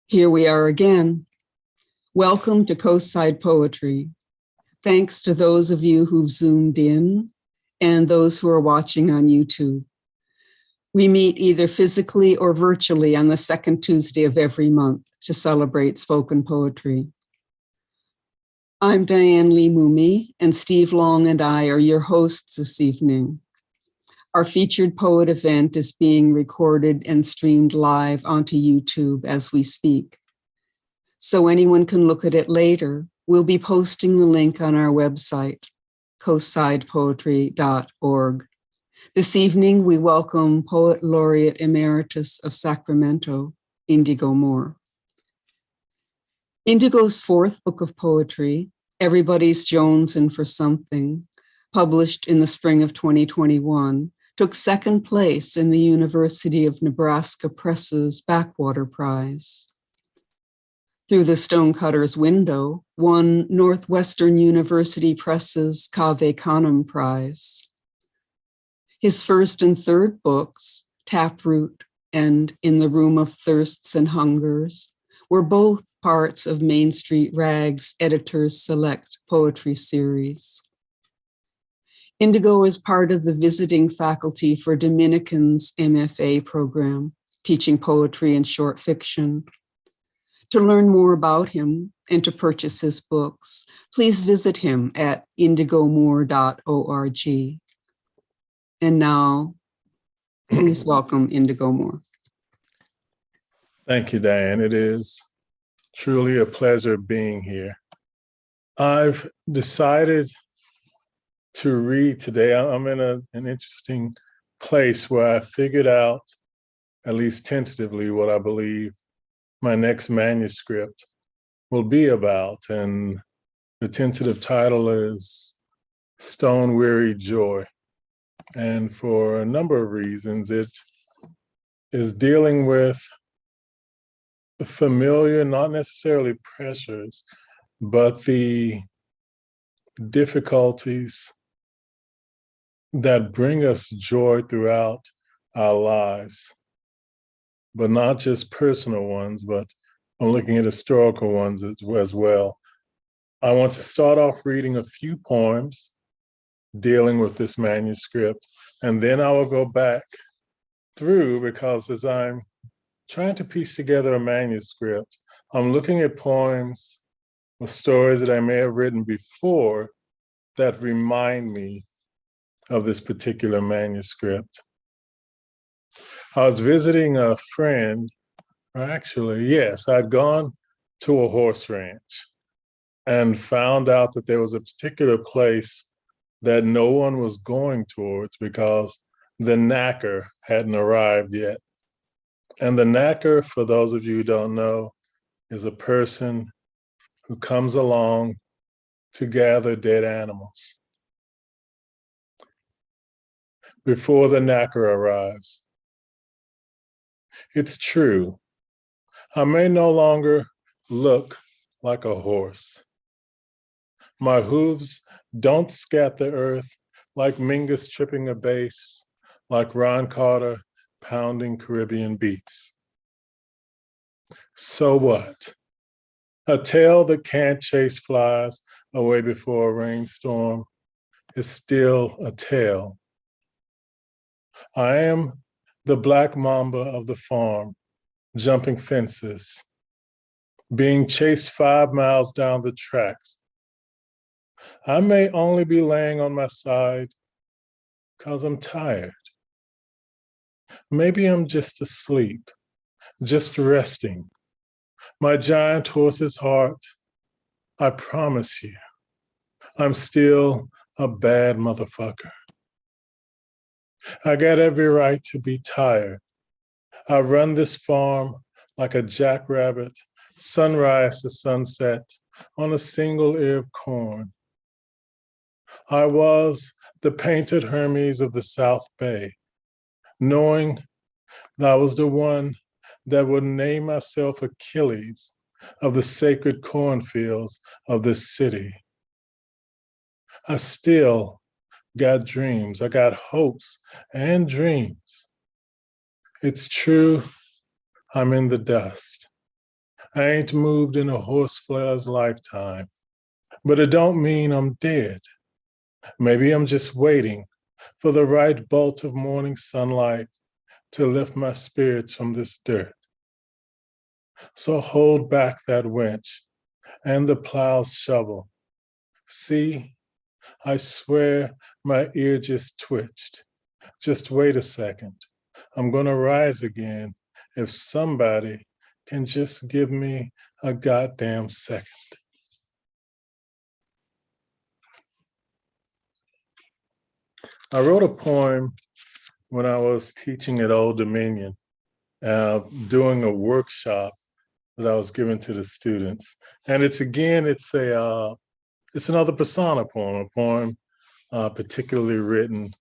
Here we are again. Welcome to Coastside Poetry. Thanks to those of you who've Zoomed in and those who are watching on YouTube. We meet either physically or virtually on the second Tuesday of every month to celebrate spoken poetry. I'm Diane Lee Mumi, and Steve Long and I are your hosts this evening. Our featured poet event is being recorded and streamed live onto YouTube as we speak. So anyone can look at it later. We'll be posting the link on our website, coastsidepoetry.org. This evening, we welcome Poet Laureate Emeritus of Sacramento, Indigo Moor. Indigo's fourth book of poetry, Everybody's Jonesin for Something, published in the spring of 2021, took second place in the University of Nebraska Press's Backwater Prize. Through the Stonecutter's Window, won Northwestern University Press's Canem Prize. His first and third books, Taproot and In the Room of Thirsts and Hungers, were both parts of Main Street Rag's Editor's Select Poetry Series. Indigo is part of the visiting faculty for Dominican's MFA program, teaching poetry and short fiction. To learn more about him and to purchase his books, please visit him at indigomoor.org. And now, please welcome Indigo Moor. Thank you, Diane. It is truly a pleasure being here. I've decided to read today. I'm in an interesting place where I figured out, at least tentatively, what I believe my next manuscript will be about. And the tentative title is Stone Weary Joy. And for a number of reasons, it is dealing with familiar, not necessarily pressures, but the difficulties that bring us joy throughout our lives, but not just personal ones, but I'm looking at historical ones as well. I want to start off reading a few poems dealing with this manuscript, and then I will go back through, because as I'm trying to piece together a manuscript, I'm looking at poems or stories that I may have written before that remind me of this particular manuscript. I was visiting a friend, or actually, yes, I'd gone to a horse ranch and found out that there was a particular place that no one was going towards because the knacker hadn't arrived yet. And the knacker, for those of you who don't know, is a person who comes along to gather dead animals. Before the knacker arrives, it's true, I may no longer look like a horse. My hooves don't scat the earth like Mingus tripping a bass, like Ron Carter pounding Caribbean beats. So what? A tail that can't chase flies away before a rainstorm is still a tail. I am the black mamba of the farm, jumping fences, being chased 5 miles down the tracks. I may only be laying on my side because I'm tired. Maybe I'm just asleep, just resting. My giant horse's heart, I promise you, I'm still a bad motherfucker. I got every right to be tired. I run this farm like a jackrabbit, sunrise to sunset, on a single ear of corn. I was the painted Hermes of the South Bay, knowing that I was the one that would name myself Achilles of the sacred cornfields of this city. I still got dreams. I got hopes and dreams. It's true, I'm in the dust. I ain't moved in a horsefly's lifetime, but it don't mean I'm dead. Maybe I'm just waiting for the right bolt of morning sunlight to lift my spirits from this dirt. So hold back that winch and the plow's shovel. See, I swear my ear just twitched. Just wait a second. I'm gonna rise again if somebody can just give me a goddamn second. I wrote a poem when I was teaching at Old Dominion, doing a workshop that I was giving to the students. And it's another persona poem, a poem particularly written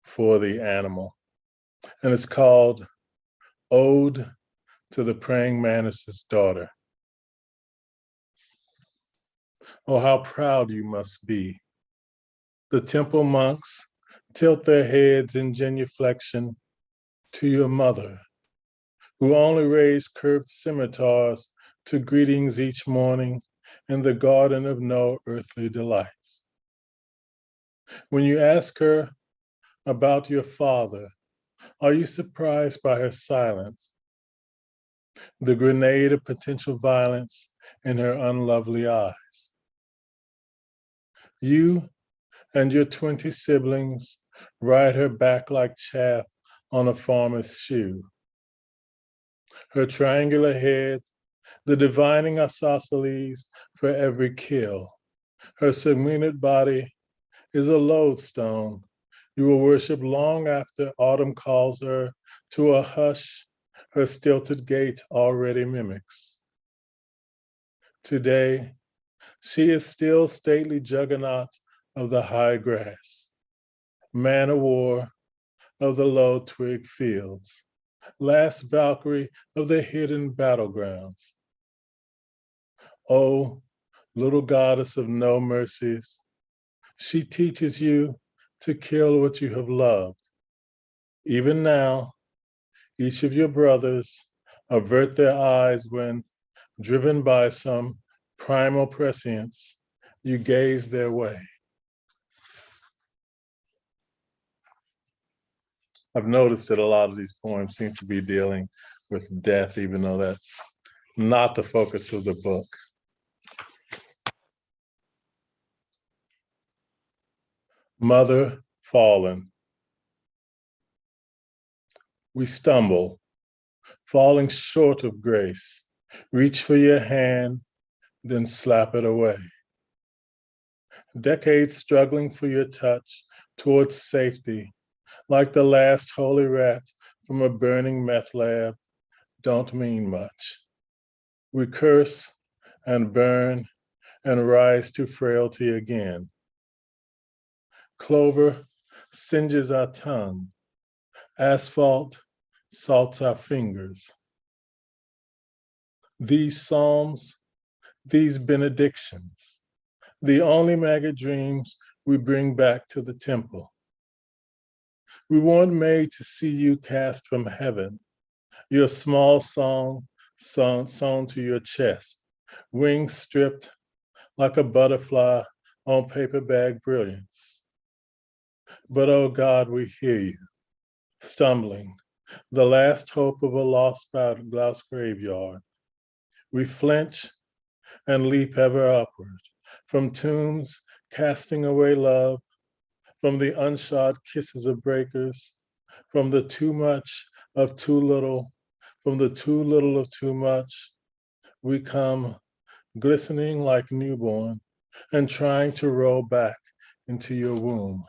for the animal. And it's called Ode to the Praying Mantis's Daughter. Oh, how proud you must be. The temple monks tilt their heads in genuflection to your mother, who only raise curved scimitars to greetings each morning in the garden of no earthly delights. When you ask her about your father, are you surprised by her silence? The grenade of potential violence in her unlovely eyes. You and your 20 siblings ride her back like chaff on a farmer's shoe. Her triangular head, the divining isosceles for every kill. Her segmented body is a lodestone you will worship long after autumn calls her to a hush her stilted gait already mimics. Today, she is still stately juggernaut of the high grass, man o' war of the low twig fields, last Valkyrie of the hidden battlegrounds. Oh, little goddess of no mercies, she teaches you to kill what you have loved. Even now, each of your brothers avert their eyes when, driven by some primal prescience, you gaze their way. I've noticed that a lot of these poems seem to be dealing with death, even though that's not the focus of the book. Mother fallen. We stumble, falling short of grace. Reach for your hand, then slap it away. Decades struggling for your touch towards safety, like the last holy rat from a burning meth lab, don't mean much. We curse and burn and rise to frailty again. Clover singes our tongue. Asphalt salts our fingers. These psalms, these benedictions, the only maggot dreams we bring back to the temple. We weren't made to see you cast from heaven, your small song sewn to your chest, wings stripped like a butterfly on paper bag brilliance. But oh God, we hear you, stumbling, the last hope of a lost grouse graveyard. We flinch and leap ever upward, from tombs casting away love, from the unshod kisses of breakers, from the too much of too little, from the too little of too much. We come glistening like newborn and trying to roll back into your womb.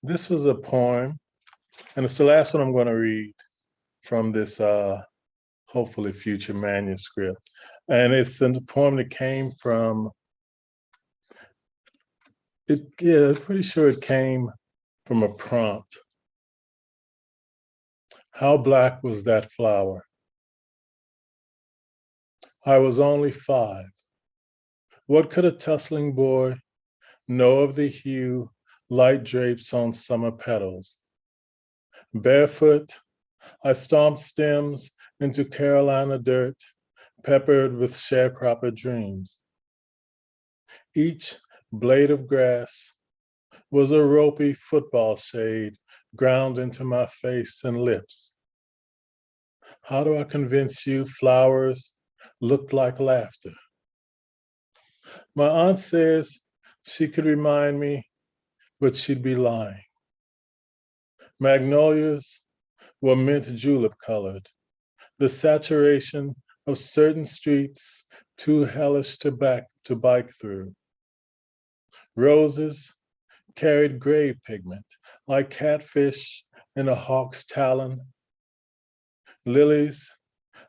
This was a poem, and it's the last one I'm going to read from this hopefully future manuscript. And it's a poem that came from, I'm pretty sure it came from a prompt. How black was that flower? I was only 5, What could a tussling boy know of the hue light drapes on summer petals? Barefoot, I stomped stems into Carolina dirt, peppered with sharecropper dreams. Each blade of grass was a ropey football shade ground into my face and lips. How do I convince you flowers looked like laughter? My aunt says she could remind me, but she'd be lying. Magnolias were mint julep colored, the saturation of certain streets too hellish to bike through. Roses carried grave pigment, like catfish in a hawk's talon. Lilies,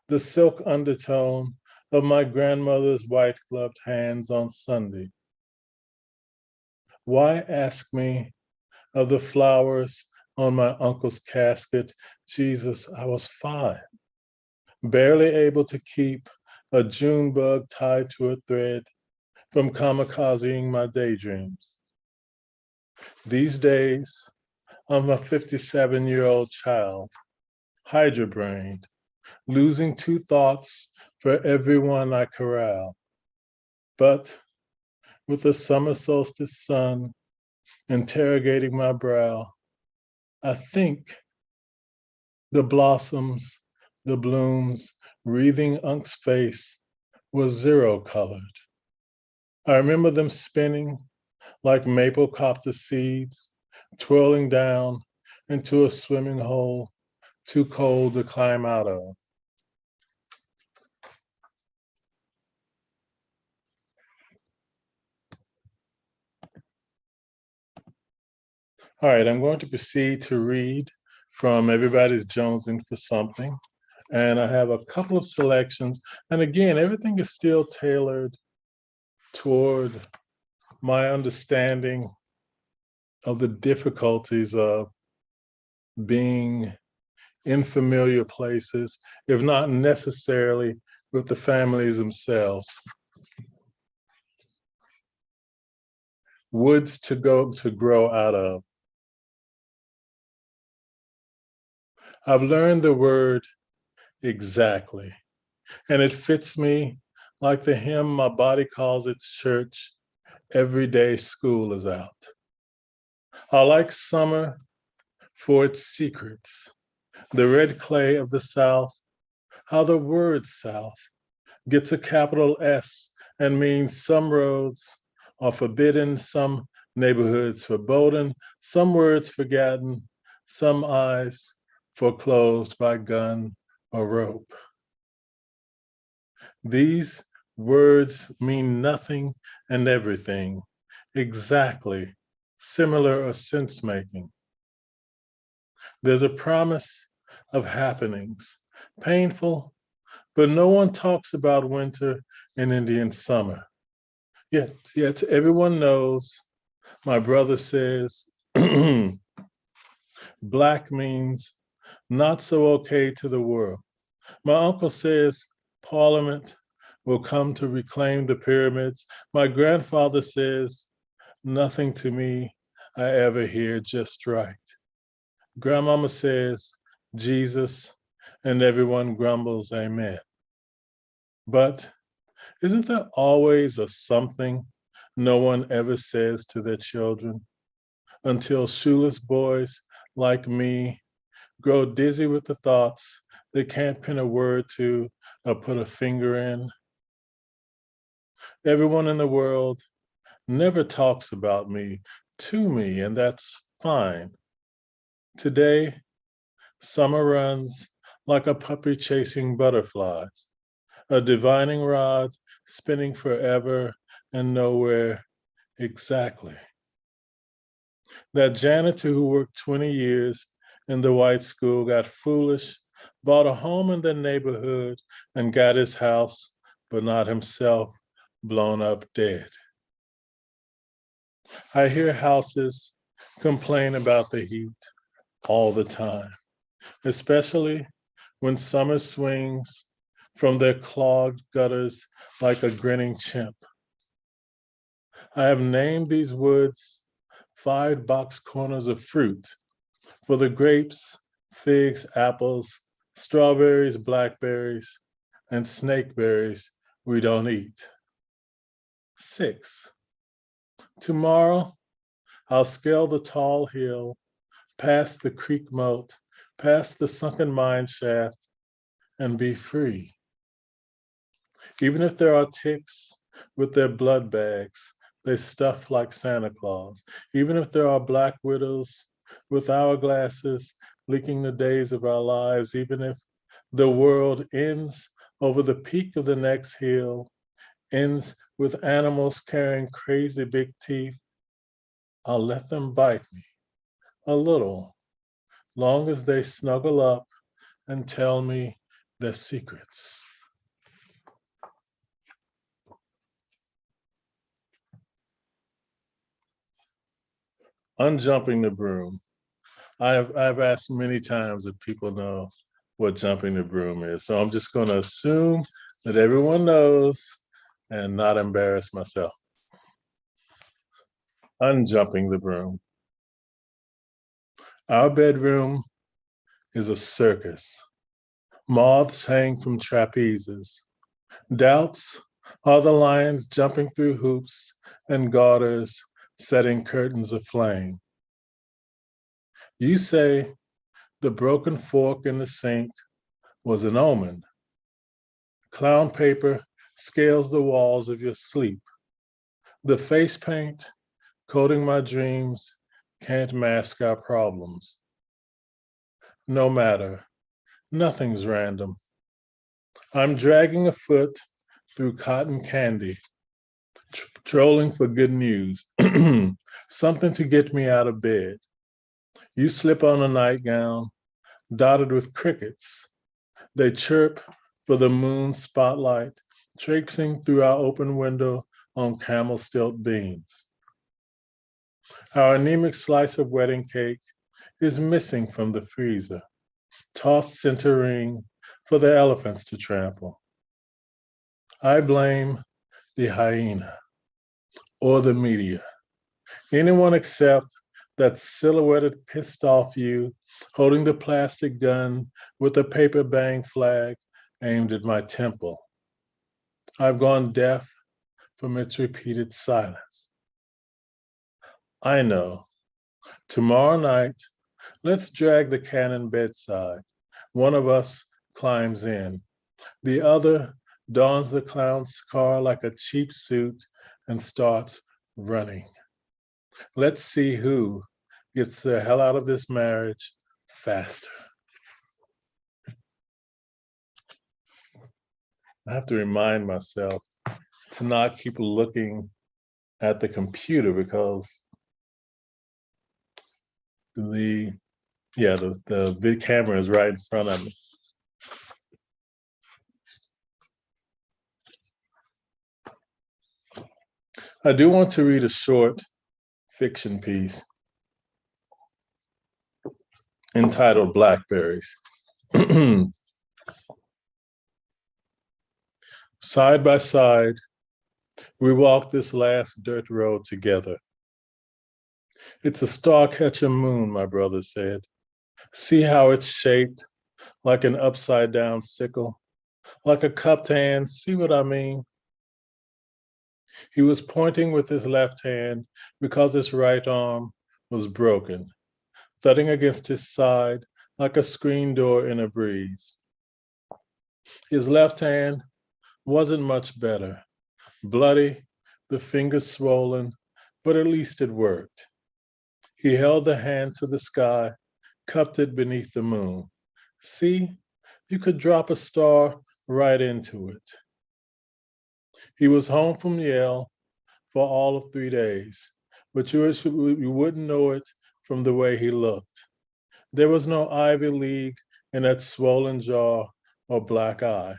the silk undertone of my grandmother's white-gloved hands on Sunday. Why ask me of the flowers on my uncle's casket? Jesus, I was 5, barely able to keep a June bug tied to a thread from kamikazing my daydreams. These days, I'm a 57-year-old child, hydra-brained, losing 2 thoughts for everyone I corral. But with the summer solstice sun interrogating my brow, I think the blossoms, the blooms, wreathing Unc's face was 0 colored. I remember them spinning like maple copter seeds, twirling down into a swimming hole too cold to climb out of. All right, I'm going to proceed to read from Everybody's Jonesing for Something. And I have a couple of selections. And again, everything is still tailored toward my understanding of the difficulties of being in familiar places, if not necessarily with the families themselves. Woods to grow out of. I've learned the word exactly, and it fits me like the hymn my body calls its church, every day school is out. I like summer for its secrets, the red clay of the South, how the word South gets a capital S and means some roads are forbidden, some neighborhoods verboten, some words forgotten, some eyes foreclosed by gun or rope. These words mean nothing and everything, exactly, similar or sense-making. There's a promise of happenings, painful, but no one talks about winter and Indian summer. Yet everyone knows, my brother says, Black means not so okay to the world. My uncle says Parliament will come to reclaim the pyramids. My grandfather says nothing to me I ever hear just right. Grandmama says Jesus, and everyone grumbles amen. But isn't there always a something no one ever says to their children until shoeless boys like me grow dizzy with the thoughts they can't pin a word to or put a finger in? Everyone in the world never talks about me to me, and that's fine. Today, summer runs like a puppy chasing butterflies, a divining rod spinning forever and nowhere exactly. That janitor who worked 20 years in the white school got foolish, bought a home in the neighborhood and got his house, but not himself, blown up dead. I hear houses complain about the heat all the time, especially when summer swings from their clogged gutters like a grinning chimp. I have named these woods 5 box corners of fruit for the grapes, figs, apples, strawberries, blackberries, and snakeberries we don't eat. 6. Tomorrow, I'll scale the tall hill, past the creek moat, past the sunken mine shaft, and be free. Even if there are ticks with their blood bags, they stuff like Santa Claus. Even if there are black widows with hourglasses leaking the days of our lives, even if the world ends over the peak of the next hill, ends with animals carrying crazy big teeth, I'll let them bite me a little, long as they snuggle up and tell me their secrets. Unjumping the broom. I've asked many times if people know what jumping the broom is. So I'm just going to assume that everyone knows and not embarrass myself. Unjumping the broom. Our bedroom is a circus. Moths hang from trapezes. Doubts are the lions jumping through hoops and garters, setting curtains aflame. You say the broken fork in the sink was an omen. Clown paper scales the walls of your sleep. The face paint coating my dreams can't mask our problems. No matter, nothing's random. I'm dragging a foot through cotton candy, trolling for good news, something to get me out of bed. You slip on a nightgown dotted with crickets. They chirp for the moon's spotlight, traipsing through our open window on camel stilt beams. Our anemic slice of wedding cake is missing from the freezer, tossed center ring for the elephants to trample. I blame the hyena or the media, anyone except that silhouetted pissed off you holding the plastic gun with a paper bang flag aimed at my temple. I've gone deaf from its repeated silence. I know. Tomorrow night, let's drag the Canem bedside. One of us climbs in. The other dons the clown's car like a cheap suit and starts running. Let's see who gets the hell out of this marriage faster. I have to remind myself to not keep looking at the computer because the big camera is right in front of me. I do want to read a short fiction piece entitled Blackberries. Side by side, we walk this last dirt road together. It's a star-catcher moon, my brother said. See how it's shaped like an upside-down sickle, like a cupped hand, see what I mean? He was pointing with his left hand because his right arm was broken, thudding against his side like a screen door in a breeze. His left hand wasn't much better, bloody, the fingers swollen, but at least it worked. He held the hand to the sky, cupped it beneath the moon. See, you could drop a star right into it. He was home from Yale for all of 3 days, but you wouldn't know it from the way he looked. There was no Ivy League in that swollen jaw or black eye.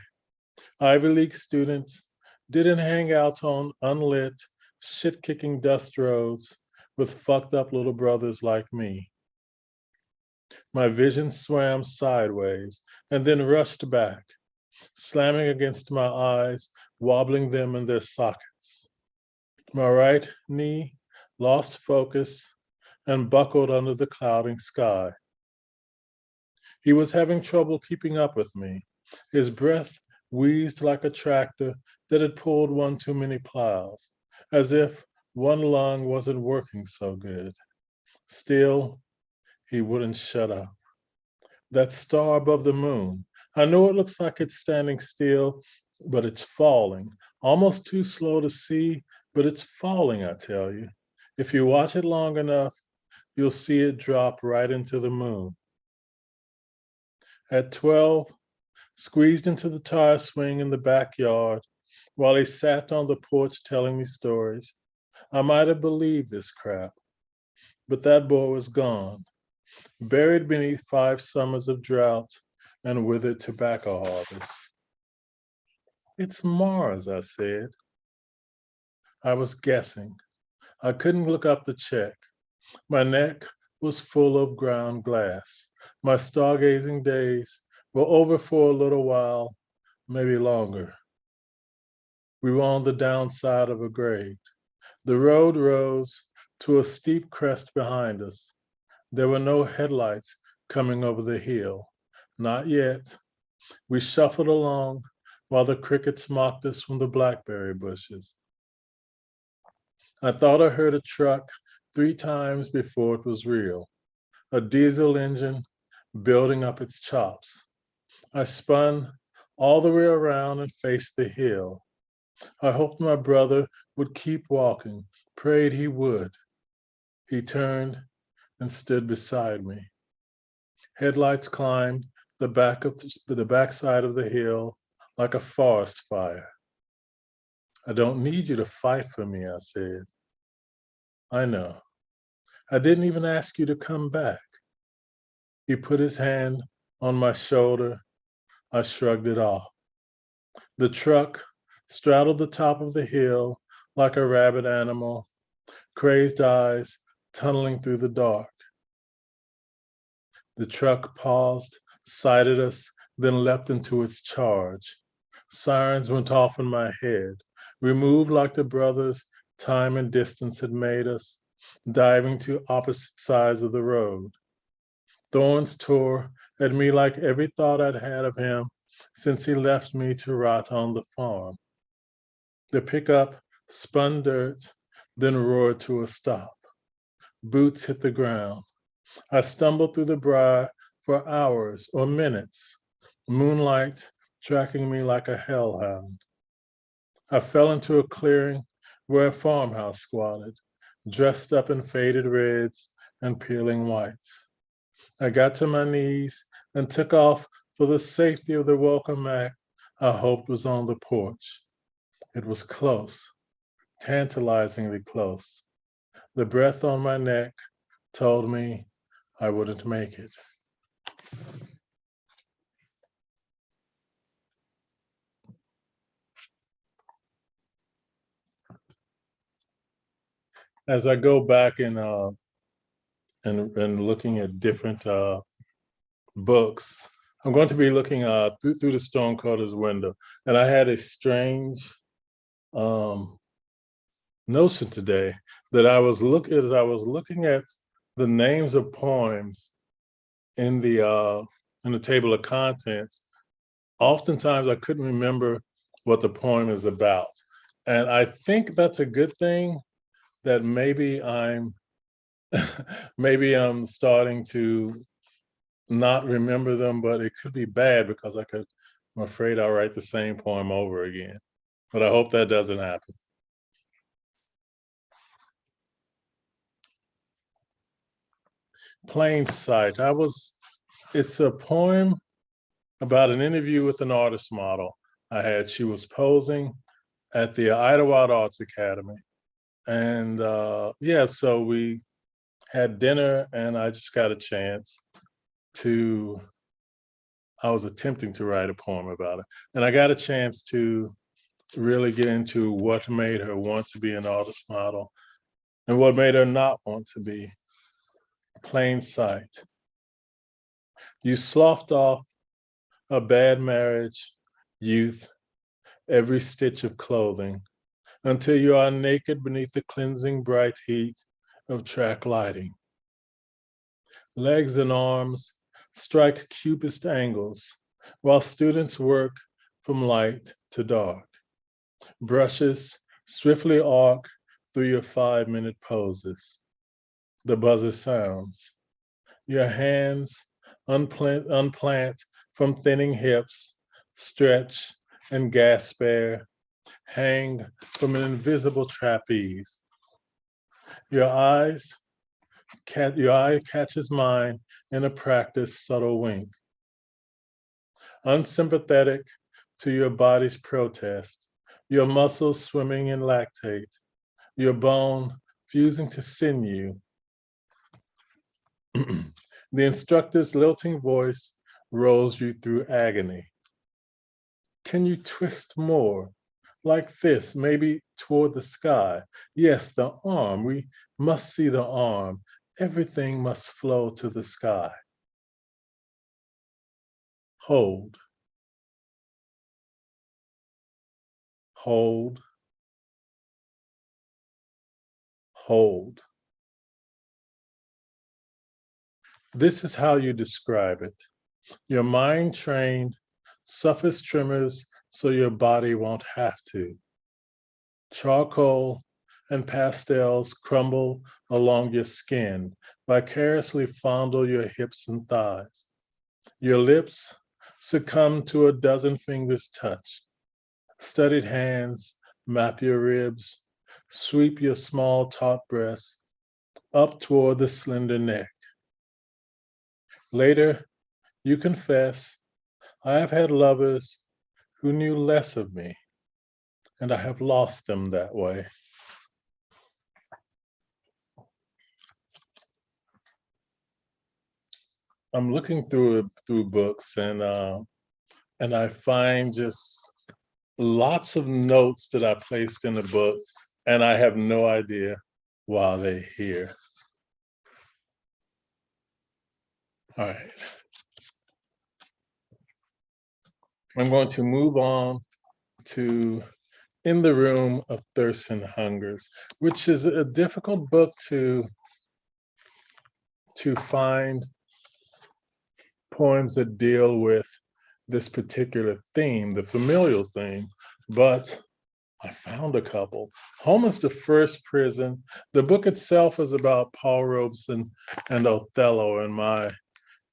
Ivy League students didn't hang out on unlit, shit-kicking dust roads with fucked up little brothers like me. My vision swam sideways and then rushed back, slamming against my eyes, wobbling them in their sockets. My right knee lost focus and buckled under the clouding sky. He was having trouble keeping up with me. His breath wheezed like a tractor that had pulled one too many plows, as if one lung wasn't working so good. Still, he wouldn't shut up. That star above the moon, I know it looks like it's standing still, but it's falling. Almost too slow to see, but it's falling, I tell you. If you watch it long enough, you'll see it drop right into the moon. At 12, squeezed into the tire swing in the backyard, while he sat on the porch telling me stories, I might have believed this crap. But that boy was gone, buried beneath 5 summers of drought and withered tobacco harvests. It's Mars, I said. I was guessing. I couldn't look up the check. My neck was full of ground glass. My stargazing days were over for a little while, maybe longer. We were on the downside of a grade. The road rose to a steep crest behind us. There were no headlights coming over the hill. Not yet. We shuffled along while the crickets mocked us from the blackberry bushes. I thought I heard a truck 3 times before it was real, a diesel engine building up its chops. I spun all the way around and faced the hill. I hoped my brother would keep walking, prayed he would. He turned and stood beside me. Headlights climbed the backside of the hill like a forest fire. I don't need you to fight for me, I said. I know. I didn't even ask you to come back. He put his hand on my shoulder. I shrugged it off. The truck straddled the top of the hill like a rabid animal, crazed eyes tunneling through the dark. The truck paused, sighted us, then leapt into its charge. Sirens went off in my head. We moved like the brothers time and distance had made us, diving to opposite sides of the road. Thorns tore at me like every thought I'd had of him since he left me to rot on the farm. The pickup spun dirt, then roared to a stop. Boots hit the ground. I stumbled through the briar for hours or minutes, moonlight tracking me like a hellhound. I fell into a clearing where a farmhouse squatted, dressed up in faded reds and peeling whites. I got to my knees and took off for the safety of the welcome mat I hoped was on the porch. It was close, tantalizingly close. The breath on my neck told me I wouldn't make it. As I go back and looking at different books, I'm going to be looking through the Stonecutter's window, and I had a strange notion today that as I was looking at the names of poems in the table of contents. Oftentimes, I couldn't remember what the poem is about, and I think that's a good thing. That maybe I'm starting to not remember them, but it could be bad because I'm afraid I'll write the same poem over again. But I hope that doesn't happen. Plain Sight. It's a poem about an interview with an artist model I had. She was posing at the Idlewild Arts Academy. And so we had dinner and I just got a chance I was attempting to write a poem about it. And I got a chance to really get into what made her want to be an artist model and what made her not want to be. Plain Sight. You sloughed off a bad marriage, youth, every stitch of clothing, until you are naked beneath the cleansing bright heat of track lighting. Legs and arms strike cubist angles while students work from light to dark. Brushes swiftly arc through your 5-minute poses. The buzzer sounds. Your hands unplant from thinning hips, stretch and gasp air, hang from an invisible trapeze. Your eye catches mine in a practiced subtle wink. Unsympathetic to your body's protest, your muscles swimming in lactate, your bone fusing to sinew. The instructor's lilting voice rolls you through agony. Can you twist more? Like this, maybe toward the sky. Yes, the arm. We must see the arm. Everything must flow to the sky. Hold. Hold. Hold. This is how you describe it. Your mind trained, surface tremors so your body won't have to. Charcoal and pastels crumble along your skin, vicariously fondle your hips and thighs. Your lips succumb to a dozen fingers' touch. Studied hands map your ribs, sweep your small taut breasts up toward the slender neck. Later, you confess, I have had lovers who knew less of me, and I have lost them that way. I'm looking through books, and I find just lots of notes that I placed in the book, and I have no idea why they're here. All right. I'm going to move on to In the Room of Thirsts and Hungers, which is a difficult book to find poems that deal with this particular theme, the familial theme, but I found a couple. Home is the first prison. The book itself is about Paul Robeson and Othello, and my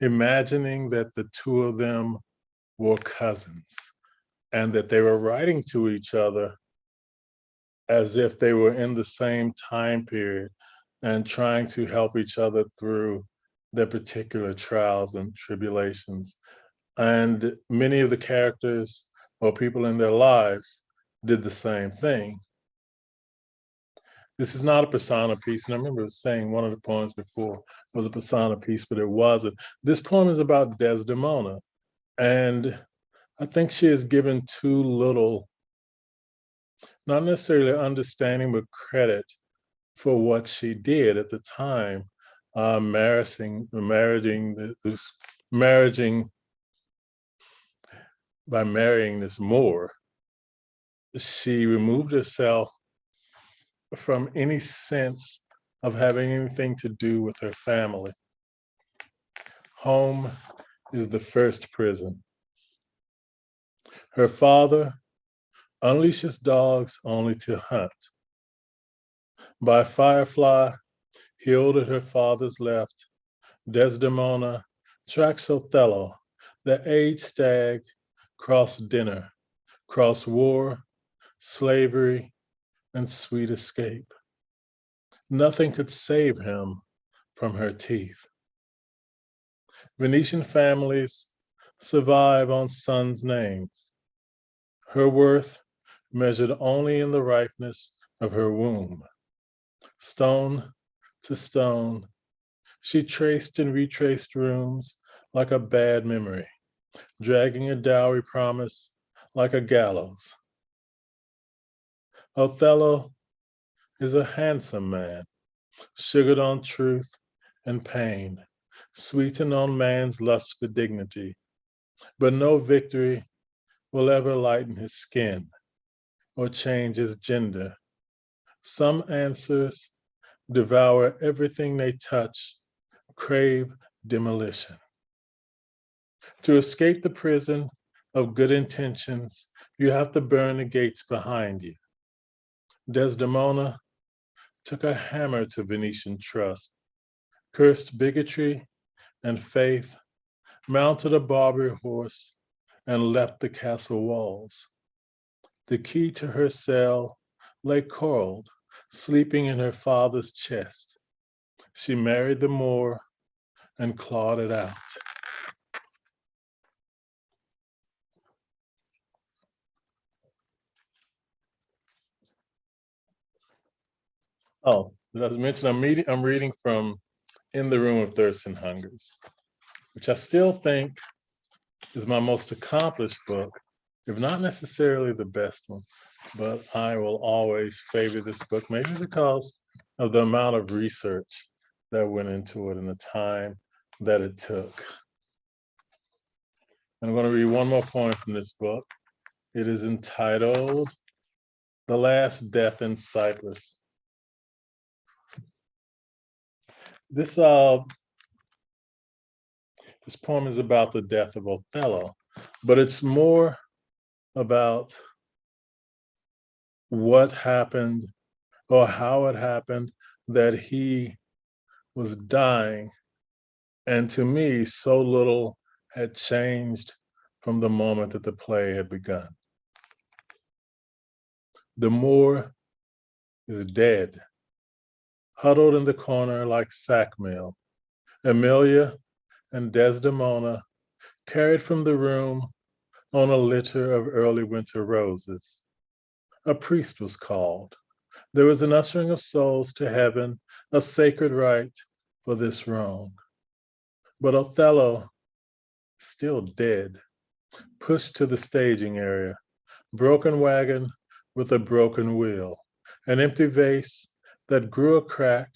imagining that the two of them were cousins and that they were writing to each other as if they were in the same time period and trying to help each other through their particular trials and tribulations. And many of the characters or people in their lives did the same thing. This is not a persona piece, and I remember saying one of the poems before was a persona piece, but it wasn't. This poem is about Desdemona, and I think she is given too little, not necessarily understanding, but credit for what she did at the time, marrying this Moor. She removed herself from any sense of having anything to do with her family. Home is the first prison. Her father unleashes dogs only to hunt. By firefly, healed at her father's left, Desdemona tracks Othello, the aged stag, cross dinner, cross war, slavery, and sweet escape. Nothing could save him from her teeth. Venetian families survive on sons' names. Her worth measured only in the ripeness of her womb. Stone to stone, she traced and retraced rooms like a bad memory, dragging a dowry promise like a gallows. Othello is a handsome man, sugared on truth and pain, sweetened on man's lust for dignity, but no victory will ever lighten his skin or change his gender. Some answers devour everything they touch, crave demolition. To escape the prison of good intentions, you have to burn the gates behind you. Desdemona took a hammer to Venetian trust, cursed bigotry and faith, mounted a Barbary horse, and leapt the castle walls. The key to her cell lay coiled, sleeping in her father's chest. She married the Moor and clawed it out. Oh, did I mention I'm reading from In the Room of Thirsts and Hungers, which I still think is my most accomplished book, if not necessarily the best one, but I will always favor this book, maybe because of the amount of research that went into it and the time that it took. I'm going to read one more poem from this book. It is entitled The Last Death in Cyprus. This poem is about the death of Othello, but it's more about what happened or how it happened that he was dying. And to me, so little had changed from the moment that the play had begun. The Moor is dead, huddled in the corner like sack mail. Emilia and Desdemona carried from the room on a litter of early winter roses. A priest was called. There was an ushering of souls to heaven, a sacred rite for this wrong. But Othello, still dead, pushed to the staging area, broken wagon with a broken wheel, an empty vase that grew a crack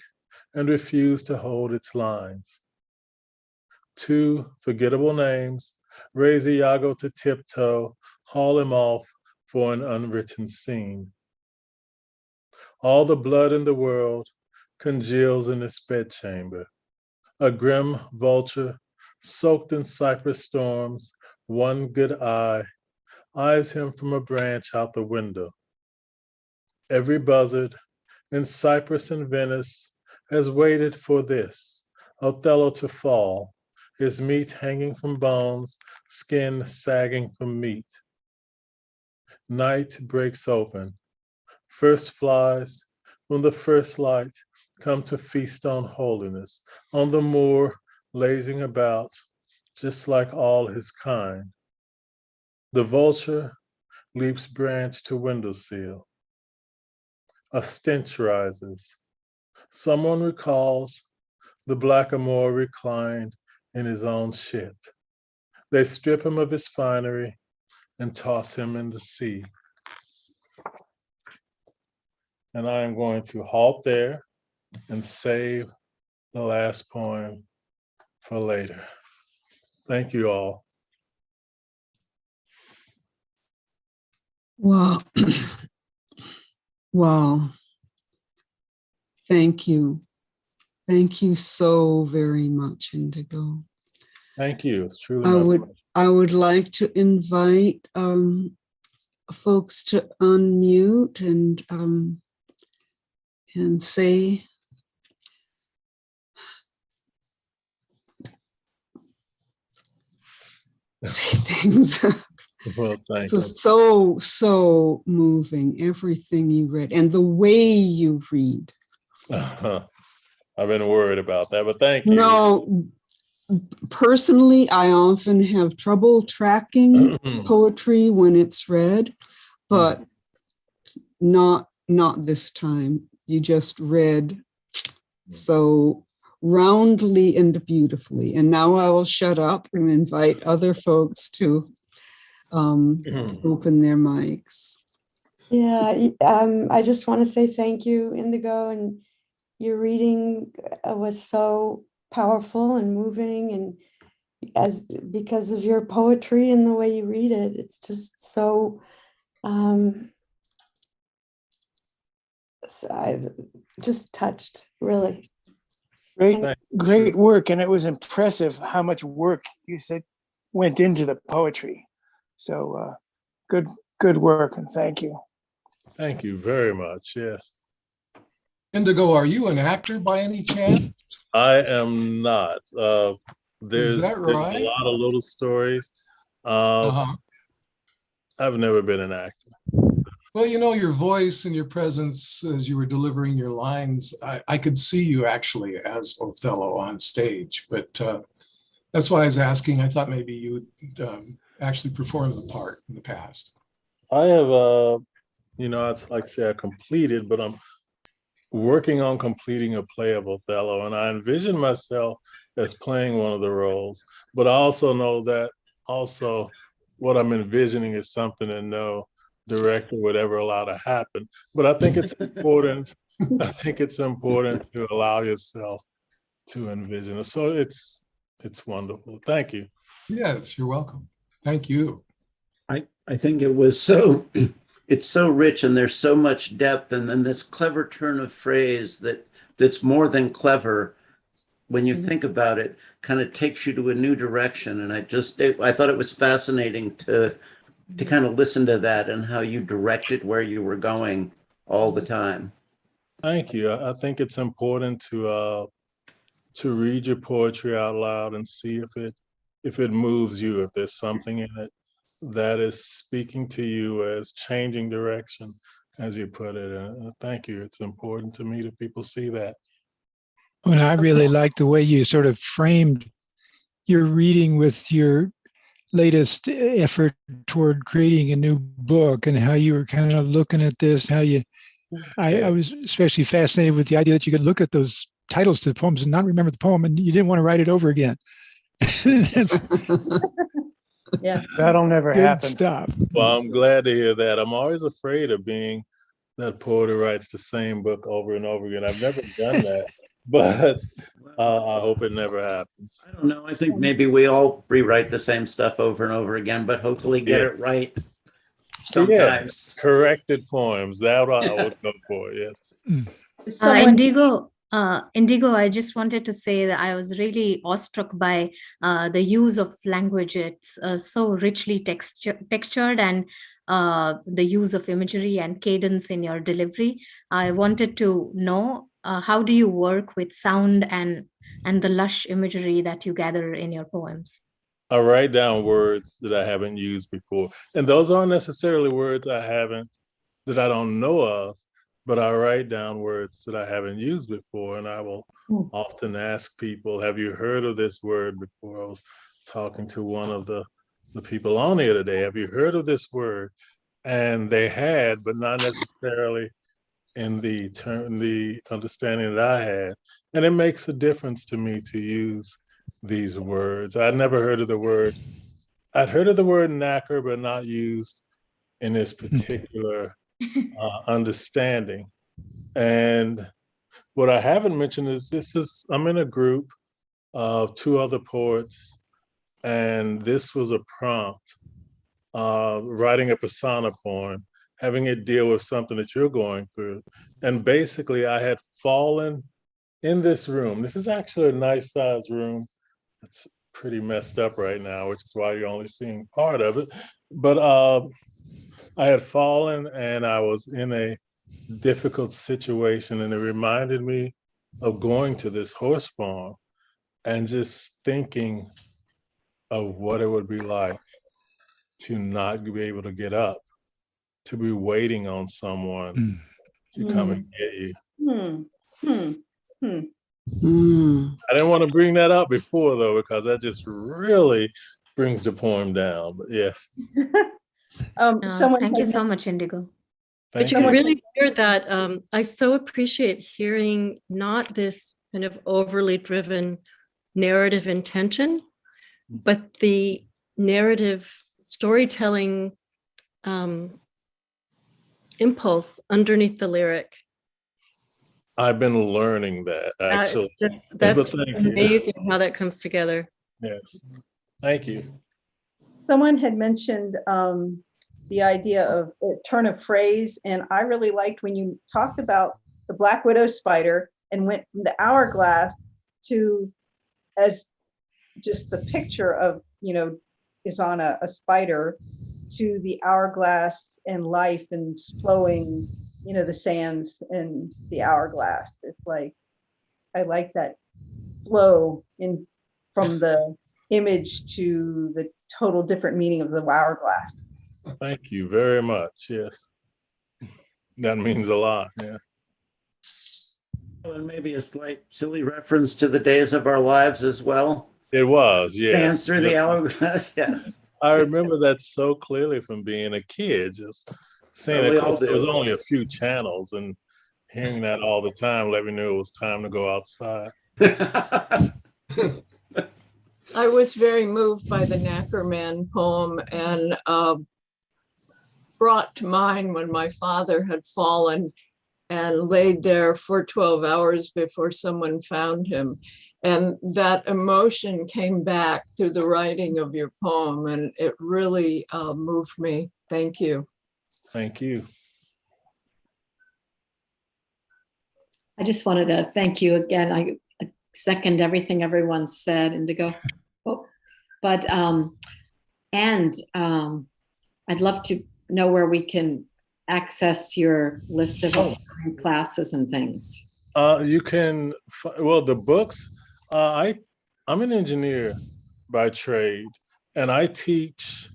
and refused to hold its lines. Two forgettable names raise Iago to tiptoe, haul him off for an unwritten scene. All the blood in the world congeals in this bedchamber. A grim vulture, soaked in Cyprus storms, one good eye, eyes him from a branch out the window. Every buzzard in Cyprus and Venice has waited for this, Othello to fall, his meat hanging from bones, skin sagging from meat. Night breaks open. First flies from the first light come to feast on holiness, on the moor lazing about, just like all his kind. The vulture leaps branch to windowsill. A stench rises. Someone recalls the blackamoor reclined in his own shit. They strip him of his finery and toss him in the sea. And I am going to halt there and save the last poem for later. Thank you all. Wow. Wow. Thank you. Thank you so very much, Indigo. Thank you. It's truly my pleasure. I would like to invite folks to unmute and say things. Well, thank you. So moving, everything you read and the way you read. I've been worried about that, but thank you. No, personally, I often have trouble tracking poetry when it's read, but not this time. You just read so roundly and beautifully. And now I will shut up and invite other folks to open their mics. Yeah, I just want to say thank you, Indigo, and your reading was so powerful and moving, and because of your poetry and the way you read it, it's just so just touched, really. Great work, and it was impressive how much work you said went into the poetry. So good work, and thank you. Thank you very much. Yes. Indigo, are you an actor by any chance? I am not. There's that a right? lot of little stories. Uh-huh. I've never been an actor. Well, you know, your voice and your presence as you were delivering your lines, I could see you actually as Othello on stage, but that's why I was asking. I thought maybe you would actually perform the part in the past. I have, you know, I'd like to say I completed, but I'm working on completing a play of Othello, and I envision myself as playing one of the roles, but I also know that also what I'm envisioning is something that no director would ever allow to happen. But I think it's important. I think it's important to allow yourself to envision it. So it's wonderful. Thank you. Yes, you're welcome. Thank you. I think it was so, it's so rich and there's so much depth, and then this clever turn of phrase that's more than clever when you think about it, kind of takes you to a new direction. And I thought it was fascinating to kind of listen to that and how you directed where you were going all the time. Thank you. I think it's important to read your poetry out loud and see if it moves you, if there's something in it that is speaking to you as changing direction, as you put it. Thank you. It's important to me that people see that. And I really like the way you sort of framed your reading with your latest effort toward creating a new book, and how you were kind of looking at this, I was especially fascinated with the idea that you could look at those titles to the poems and not remember the poem, and you didn't want to write it over again. Yeah, That'll never Good happen. stuff. Well, I'm glad to hear that. I'm always afraid of being that poet who writes the same book over and over again. I've never done that, but I hope it never happens. I don't know. I think maybe we all rewrite the same stuff over and over again, but hopefully get it right sometimes. Yes, corrected poems. That I would go for, yes. Indigo, I just wanted to say that I was really awestruck by the use of language. It's so richly textured, and the use of imagery and cadence in your delivery. I wanted to know, how do you work with sound and the lush imagery that you gather in your poems? I write down words that I haven't used before. And those aren't necessarily words that I don't know of, but I write down words that I haven't used before. And I will often ask people, have you heard of this word before? I was talking to one of the people on here today. Have you heard of this word? And they had, but not necessarily in the understanding that I had. And it makes a difference to me to use these words. I'd never heard of the word. I'd heard of the word knacker, but not used in this particular understanding. And what I haven't mentioned is I'm in a group of 2 other poets, and this was a prompt, writing a persona poem, having it deal with something that you're going through. And basically I had fallen in this room. This is actually a nice sized room. It's pretty messed up right now, which is why you're only seeing part of it. But I had fallen and I was in a difficult situation, and it reminded me of going to this horse farm and just thinking of what it would be like to not be able to get up, to be waiting on someone to come and get you. I didn't want to bring that up before, though, because that just really brings the poem down. But yes. Thank you so much, Indigo. But you can really hear that. I so appreciate hearing not this kind of overly driven narrative intention, but the narrative storytelling impulse underneath the lyric. I've been learning that, actually. That's amazing how that comes together. Yes. Thank you. Someone had mentioned the idea of a turn of phrase. And I really liked when you talked about the Black Widow spider and went from the hourglass to as just the picture of, is on a spider, to the hourglass and life and flowing, the sands and the hourglass. It's like, I like that flow in from the image to the total different meaning of the hourglass. Thank you very much. Yes. That means a lot. Yeah. And maybe a slight silly reference to the days of our lives as well. It was, yes. Dance through the hourglass, yes. I remember that so clearly from being a kid, just seeing it. There was only a few channels, and hearing that all the time let me know it was time to go outside. I was very moved by the Knackerman poem, and brought to mind when my father had fallen and laid there for 12 hours before someone found him. And that emotion came back through the writing of your poem, and it really moved me. Thank you. Thank you. I just wanted to thank you again. I second everything everyone said, Indigo. Oh, but I'd love to know where we can access your list of classes and things. You can, the books, I'm an engineer by trade, and I teach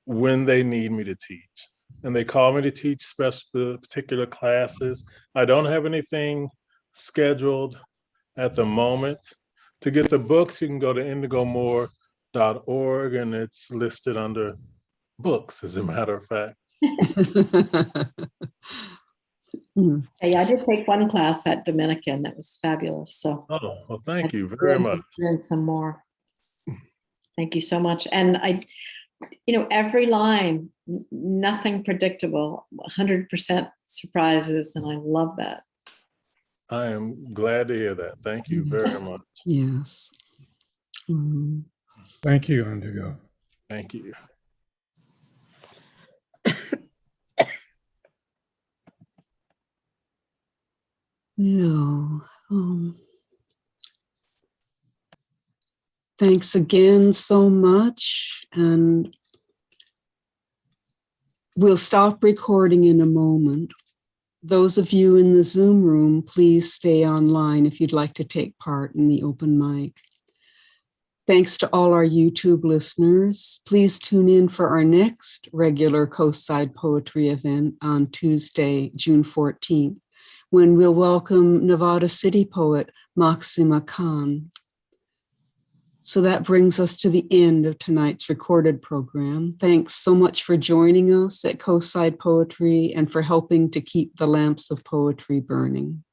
when they need me to teach. And they call me to teach particular classes. I don't have anything scheduled at the moment. To get the books, you can go to indigomoor.org, and it's listed under books, as a matter of fact. Hey, I did take one class at Dominican. That was fabulous. So, well, thank you very much. And some more. Thank you so much. And every line, nothing predictable, 100% surprises, and I love that. I am glad to hear that. Thank you very much. Yes. Thank you, Indigo. Thank you. Yeah. Thanks again so much. And we'll stop recording in a moment. Those of you in the Zoom room, please stay online if you'd like to take part in the open mic. Thanks to all our YouTube listeners. Please tune in for our next regular Coastside Poetry event on Tuesday, June 14th, when we'll welcome Nevada City poet Maxima Khan. So that brings us to the end of tonight's recorded program. Thanks so much for joining us at Coastside Poetry and for helping to keep the lamps of poetry burning.